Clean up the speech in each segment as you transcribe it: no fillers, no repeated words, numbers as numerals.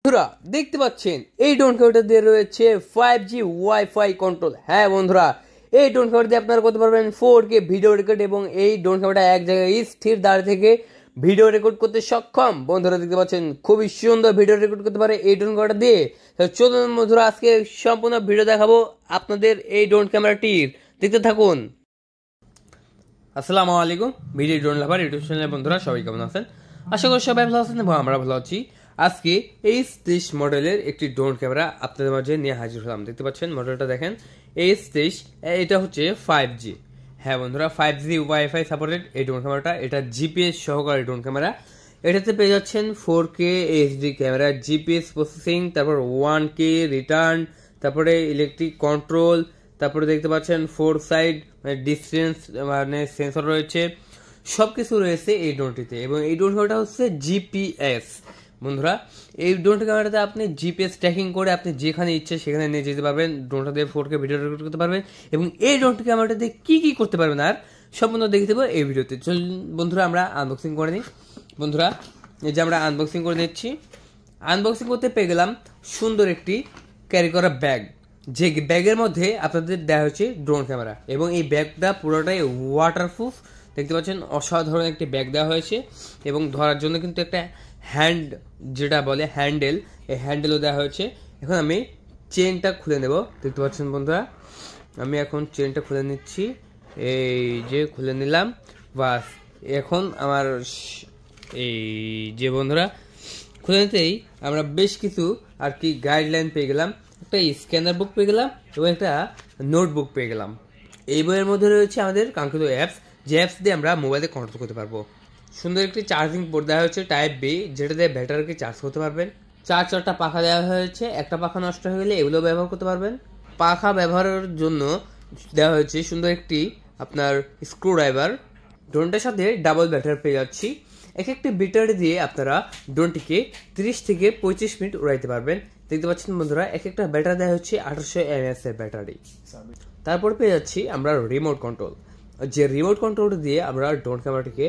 বন্ধুরা দেখতে পাচ্ছেন এই ড্রোন ক্যামেরাটা দিয়ে রয়েছে 5G ওয়াইফাই কন্ট্রোল। হ্যাঁ বন্ধুরা, এই ড্রোন ক্যামেরা দিয়ে আপনারা করতে পারবেন 4K ভিডিও রেকর্ড এবং এই ড্রোন ক্যামেরাটা এক জায়গায় স্থির দাঁড়িয়ে থেকে ভিডিও রেকর্ড করতে সক্ষম। বন্ধুরা দেখতে পাচ্ছেন খুবই সুন্দর ভিডিও রেকর্ড করতে পারে এই ড্রোন ক্যামেরাটা দিয়ে। চলুন বন্ধুরা আজকে সম্পূর্ণ ভিডিও দেখাবো আপনাদের এই ড্রোন ক্যামেরাটির, দেখতে থাকুন। আসসালামু আলাইকুম ভিডিও ড্রোন লাভার ইউটিউব চ্যানেলের বন্ধুরা সবাই কেমন আছেন? আশা করি সবাই ভালো আছেন এবং আমরা ভালো আছি। আজকে H23 মডেলের একটি ড্রোন ক্যামেরা আপনাদের মাঝে নিয়ে হাজির হলাম। দেখতে পাচ্ছেন মডেলটা দেখেন, H23, এটা হচ্ছে 5G। হ্যাঁ বন্ধুরা, 5G ওয়াইফাই সাপোর্টেড এই ড্রোন ক্যামেরাটা, এটা জিপিএস সহকারী ড্রোন ক্যামেরা। এটাতে পেয়ে যাচ্ছেন 4K HD camera, GPS processing, তারপর 1K রিটার্ন, তারপরে ইলেকট্রিক কন্ট্রোল, তারপরে দেখতে পাচ্ছেন 4 সাইড ডিস্টেন্স মানে সেন্সর রয়েছে, সবকিছু রয়েছে এই ড্রোনটিতে। এবং এই ড্রোন ক্যামেরাটা হচ্ছে জিপিএস। বন্ধুরা এই ড্রোন ক্যামেরাতে আপনি জিপিএস ট্র্যাকিং করে আপনি যেখানে ইচ্ছে সেখানে নিয়ে যেতে পারবেন, ড্রোনটা দিয়ে 4K ভিডিও রেকর্ড করতে পারবেন এবং এই ড্রোন ক্যামেরাটা দিয়ে কি করতে পারবেন আর সম্পূর্ণ দেখে দেবো এই ভিডিওতে। চলুন বন্ধুরা আমরা আনবক্সিং করে নিই। বন্ধুরা এই যে আমরা আনবক্সিং করে নিচ্ছি। আনবক্সিং করতে পেয়ে গেলাম সুন্দর একটি ক্যারি করা ব্যাগ, যে ব্যাগের মধ্যে আপনাদের দেওয়া হচ্ছে ড্রোন ক্যামেরা এবং এই ব্যাগটা পুরোটাই ওয়াটারপ্রুফ। দেখতে পাচ্ছেন অসাধারণ একটি ব্যাগ দেওয়া হয়েছে এবং ধরার জন্য কিন্তু একটা হ্যান্ড, যেটা বলে হ্যান্ডেল, এই হ্যান্ডেলও দেওয়া হয়েছে। এখন আমি চেনটা খুলে নেব। দেখতে পাচ্ছেন বন্ধুরা, আমি এখন চেনটা খুলে নিচ্ছি। এই যে খুলে নিলাম, বাস। এখন আমার এই যে বন্ধুরা খুলে নিতেই আমরা বেশ কিছু আর কি গাইডলাইন পেয়ে গেলাম। একটা স্ক্যানার বুক পেয়ে গেলাম এবং একটা নোটবুক পেয়ে গেলাম। এই বইয়ের মধ্যে রয়েছে আমাদের কাঙ্ক্ষিত অ্যাপস, যে অ্যাপস দিয়ে আমরা মোবাইলে কন্ট্রোল করতে পারবো। সুন্দর একটি চার্জিং পোর্ট দেওয়া হয়েছে টাইপ বি, যেটা দিয়ে ব্যাটারিকে চার্জ করতে পারবেন। চারটা পাখা দেওয়া হয়েছে, একটা পাখা নষ্ট হয়ে গেলে এগুলো ব্যবহার করতে পারবেন। পাখা ব্যবহারের জন্য দেওয়া হয়েছে সুন্দর একটি আপনার স্ক্রু ড্রাইভার। ড্রোনটার সাথে ডাবল ব্যাটারি পেয়ে যাচ্ছি। একটি ব্যাটারি দিয়ে আপনারা ড্রোনটিকে 30 থেকে 35 মিনিট উড়াইতে পারবেন। দেখতে পাচ্ছেন বন্ধুরা, একটা ব্যাটারি দেওয়া হচ্ছে 1800 mAh এর ব্যাটারি। তারপর পেয়ে যাচ্ছি আমরা রিমোট কন্ট্রোল, যে রিমোট কন্ট্রোল দিয়ে আমরা ড্রোন ক্যামেরাটিকে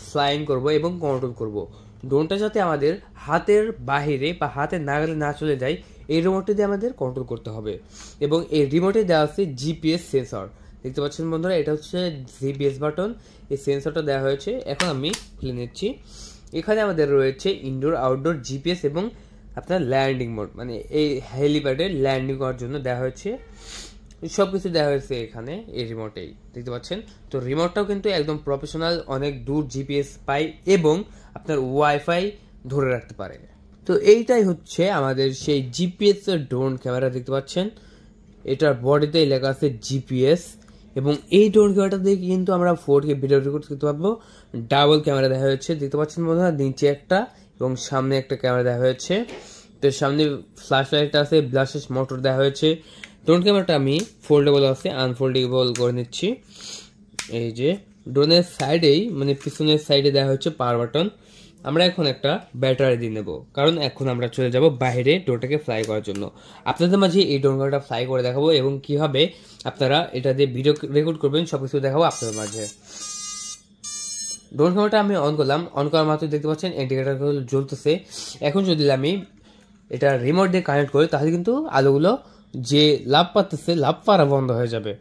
ফ্লাইং করব এবং কন্ট্রোল করব। ড্রোনটা যাতে আমাদের হাতের বাহিরে বা হাতের নাগালে না চলে যায়, এই রিমোটটি দিয়ে আমাদের কন্ট্রোল করতে হবে। এবং এই রিমোটে দেওয়া আছে জিপিএস সেন্সর। দেখতে পাচ্ছেন বন্ধুরা, এটা হচ্ছে জিপিএস বাটন, এই সেন্সরটা দেওয়া হয়েছে। এখন আমি খুলে নিচ্ছি। এখানে আমাদের রয়েছে ইনডোর আউটডোর জিপিএস এবং আপনার ল্যান্ডিং মোড, মানে এই হেলিপ্যাডে ল্যান্ডিং করার জন্য দেওয়া হয়েছে। সব কিছু দেওয়া হয়েছে এখানে এই রিমোটেই, দেখতে পাচ্ছেন। তো রিমোটটাও কিন্তু একদম প্রফেশনাল, অনেক দূর জিপিএস পায় এবং আপনার ওয়াইফাই ধরে রাখতে পারে। তো এইটাই হচ্ছে আমাদের সেই জিপিএস এর ড্রোন ক্যামেরা। দেখতে পাচ্ছেন এটার বডিতেই লেখা আছে জিপিএস এবং এই ড্রোন ক্যামেরাটা দিয়ে কিন্তু আমরা 4K ভিডিও রেকর্ড করতে পারবো। ডাবল ক্যামেরা দেওয়া হয়েছে, দেখতে পাচ্ছেন বন্ধুরা, নিচে একটা এবং সামনে একটা ক্যামেরা দেওয়া হয়েছে। তো সামনে ফ্ল্যাশ লাইট আছে, ব্লাস্টেস মোটর দেওয়া হয়েছে। ড্রোন ক্যামেরাটা আমি ফোল্ডেবল আছে, আনফোল্ডেবল করে নিচ্ছি। এই যে ড্রোনের সাইডেই মানে পিছনের সাইডে দেওয়া হচ্ছে পাওয়ার বাটন। আমরা এখন একটা ব্যাটারি দিয়ে নেব, কারণ এখন আমরা চলে যাব বাইরে ড্রোনটাকে ফ্লাই করার জন্য। আপনাদের মাঝে এই ড্রোন ক্যামেরাটা ফ্লাই করে দেখাবো এবং কিভাবে আপনারা এটা দিয়ে ভিডিও রেকর্ড করবেন সবকিছু দেখাবো আপনাদের মাঝে। ড্রোন ক্যামেরাটা আমি অন করলাম, অন করার মাত্র দেখতে পাচ্ছেন ইন্ডিকেটর জ্বলতেছে। এখন যদি আমি এটা রিমোট দিয়ে কানেক্ট করি তাহলে কিন্তু আলোগুলো যে লাভ পাচ্ছে, লাভ পারা বন্ধ হয়ে যাবে।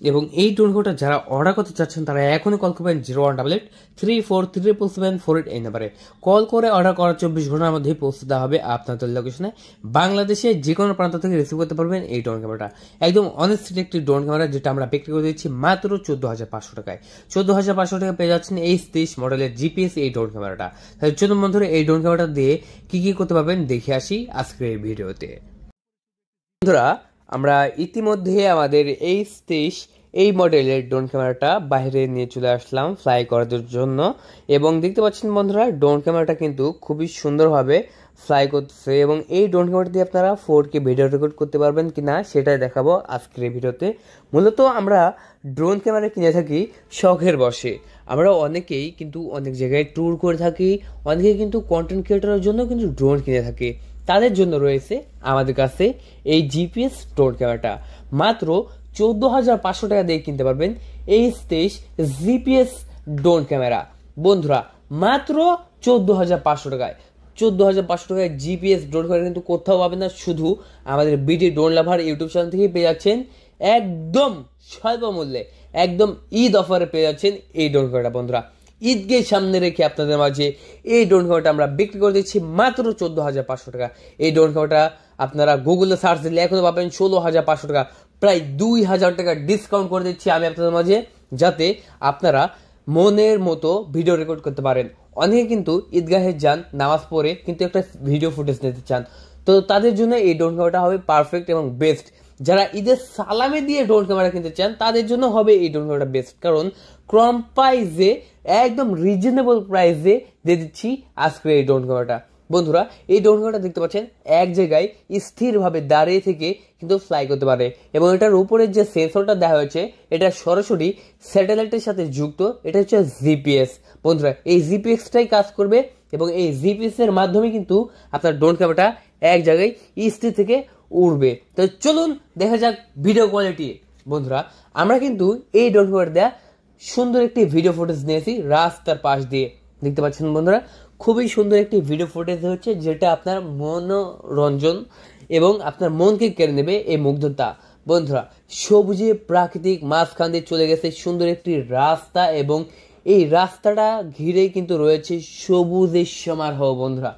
এবং এই ড্রোন ক্যামেরাটা যারা অর্ডার করতে চাচ্ছেন তারা এখনই কল করবেন 0188343748 এই নাম্বারে। কল করে অর্ডার করার 24 ঘন্টার মধ্যেই পৌঁছে দেওয়া হবে আপনাদের লোকেশনে। বাংলাদেশে যে কোনো প্রান্ত থেকে রিসিভ করতে পারবেন এই ড্রোন ক্যামেরাটা। একদম অনেস্ট একটি ড্রোন ক্যামেরা, যেটা আমরা বিক্রি করে দিচ্ছি মাত্র 14,500 টাকায়। 14,500 টাকা পেয়ে যাচ্ছেন H23 মডেলের জিপিএস এই ড্রোন ক্যামেরাটা। তাহলে চলুন বন্ধুরা এই ড্রোন ক্যামেরাটা দিয়ে কি করতে পারবেন দেখে আসি আজকের এই ভিডিওতে। বন্ধুরা আমরা ইতিমধ্যে আমাদের H23 এই মডেলের ড্রোন ক্যামেরাটা বাইরে নিয়ে চলে আসলাম ফ্লাই করার জন্য। এবং দেখতে পাচ্ছেন বন্ধুরা, ড্রোন ক্যামেরাটা কিন্তু খুবই সুন্দরভাবে ফ্লাই করতেছে এবং এই ড্রোন ক্যামেরা দিয়ে আপনারা 4K ভিডিও রেকর্ড করতে পারবেন কিনা সেটাই দেখাবো আজকের এই ভিডিওতে। মূলত আমরা ড্রোন ক্যামেরা কিনে থাকি শখের বশে। আমরা অনেকেই কিন্তু অনেক জায়গায় ট্যুর করে থাকি, অনেকেই কিন্তু কন্টেন্ট ক্রিয়েটরের জন্য কিন্তু ড্রোন কিনে থাকি। তাদের জন্য রয়েছে আমাদের কাছে এই জিপিএস ড্রোন ক্যামেরাটা। মাত্র 14,500 টাকা দিয়ে কিনতে পারবেন H23 জিপিএস ড্রোন ক্যামেরা। বন্ধুরা মাত্র 14,500 টাকায় 14,500 টাকায় জিপিএস ড্রোন ক্যামেরা কিন্তু কোথাও পাবেন না, শুধু আমাদের বিডি ড্রোন লাভার ইউটিউব চ্যানেল থেকে পেয়ে যাচ্ছেন একদম স্বল্প মূল্যে, একদম ঈদ অফারে পেয়ে যাচ্ছেন এই ড্রোন ক্যামেরাটা। বন্ধুরা, ঈদকে সামনে রেখে আপনাদের মাঝে এই ড্রোন ক্যামেরাটা আমরা বিক্রি করে দিচ্ছি মাত্র 14,500 টাকা। এই ড্রোন ক্যামেরাটা আপনারা গুগলে সার্চ দিলে এখনো পাবেন 16,500 টাকা, প্রায় 2,000 টাকা ডিসকাউন্ট করে দিচ্ছি আমি আপনাদের মাঝে, যাতে আপনারা মনের মতো ভিডিও রেকর্ড করতে পারেন। অনেকে কিন্তু ঈদগাহে যান নামাজ পড়ে, কিন্তু একটা ভিডিও ফুটেজ নিতে চান, তো তাদের জন্য এই ড্রোন ক্যামেরাটা হবে পারফেক্ট এবং বেস্ট। যারা ঈদের সালামে দিয়ে ড্রোন ক্যামেরা কিনতে চান তাদের জন্য হবে এই ড্রোন ক্যামেরাটা বেস্ট, কারণ কম প্রাইসে একদম রিজনেবল প্রাইসে দিয়ে দিচ্ছি আজকে এই ড্রোন ক্যামেরাটা। বন্ধুরা, এই ড্রোন ক্যামেরাটা দেখতে পাচ্ছেন এক জায়গায় স্থিরভাবে দাঁড়িয়ে থেকে কিন্তু ফ্লাই করতে পারে, এবং এটার উপরে যে সেন্সরটা দেওয়া হয়েছে এটা সরাসরি স্যাটেলাইটের সাথে যুক্ত, এটা হচ্ছে জিপিএস। বন্ধুরা, এই জিপিএসটাই কাজ করবে, এবং এই জিপিএস এর মাধ্যমে কিন্তু আপনার ড্রোন ক্যামেরাটা এক জায়গায় স্থির থেকে উড়বে। তো চলুন দেখা যাক ভিডিও কোয়ালিটি। বন্ধুরা, আমরা কিন্তু এই ড্রোন ক্যামেরা দেওয়া সুন্দর একটি ভিডিও ফুটেজ নিয়েছি রাস্তার পাশ দিয়ে, দেখতে পাচ্ছেন বন্ধুরা, খুবই সুন্দর একটি ভিডিও ফুটেজ হচ্ছে, যেটা আপনার মনোরঞ্জন এবং আপনার মনকে কেড়ে নেবে এই মুগ্ধতা। বন্ধুরা, সবুজে প্রাকৃতিক মাঝখান দিয়ে চলে গেছে সুন্দর একটি রাস্তা, এবং এই রাস্তাটা ঘিরে কিন্তু রয়েছে সবুজের সমারোহ। বন্ধুরা,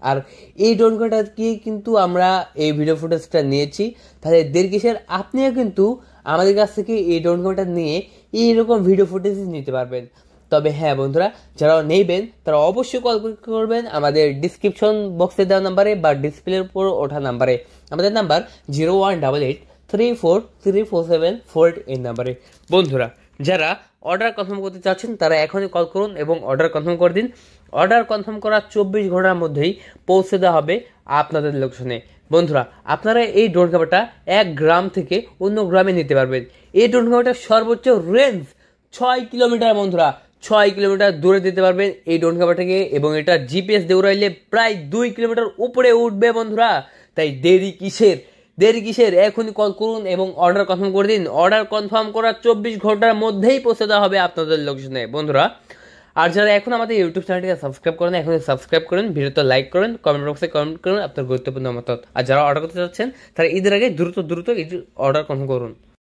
আর এই ড্রোন ক্যামেরাটাকে কিন্তু আমরা এই ভিডিও ফুটেজটা নিয়েছি, তাহলে দেড় কিসের, আপনিও কিন্তু আমাদের কাছ থেকে এই ড্রোন ক্যামেরাটা নিয়ে এইরকম ভিডিও ফুটেজ নিতে পারবেন। তবে হ্যাঁ বন্ধুরা, যারা নেবেন তারা অবশ্যই কল করবেন আমাদের ডিসক্রিপশন বক্সে দেওয়া নাম্বারে বা ডিসপ্লের উপর ওঠা নাম্বারে। আমাদের নাম্বার 0188343474 এই নাম্বারে। বন্ধুরা, যারা অর্ডার কনফার্ম করতে চাচ্ছেন তারা এখনই কল করুন এবং অর্ডার কনফার্ম করে দিন। অর্ডার কনফার্ম করার 24 ঘন্টার মধ্যেই পৌঁছে দেওয়া হবে আপনাদের লোকেশনে। বন্ধুরা, আপনারা এই ড্রোন ক্যামেরাটা এক গ্রাম থেকে অন্য গ্রামে নিতে পারবেন। এই ড্রোন ক্যামেরাটার সর্বোচ্চ রেঞ্জ 6 কিলোমিটার। বন্ধুরা, 6 কিলোমিটার দূরে দিতে পারবেন এই ড্রোন ক্যামেরাটাকে, এবং এটা জিপিএস দিয়ে উড়াইলে প্রায় 2 কিলোমিটার উপরে উঠবে। বন্ধুরা, তাই দেরি কিসের, এখনই কল করুন এবং অর্ডার কনফার্ম করে দিন। অর্ডার কনফার্ম করার 24 ঘন্টার মধ্যেই পৌঁছে দেওয়া হবে আপনাদের লোকেশনে। বন্ধুরা, আর যারা এখন আমাদের ইউটিউব চ্যানেলটিকে সাবস্ক্রাইব করেন, এখন সাবস্ক্রাইব করেন, ভিডিওতে লাইক করেন, কমেন্ট বক্সে কমেন্ট করুন আপনার গুরুত্বপূর্ণ মতামত। আর যারা অর্ডার করতে চাচ্ছেন তারা ঈদের আগে দ্রুত অর্ডার কনফার্ম করুন।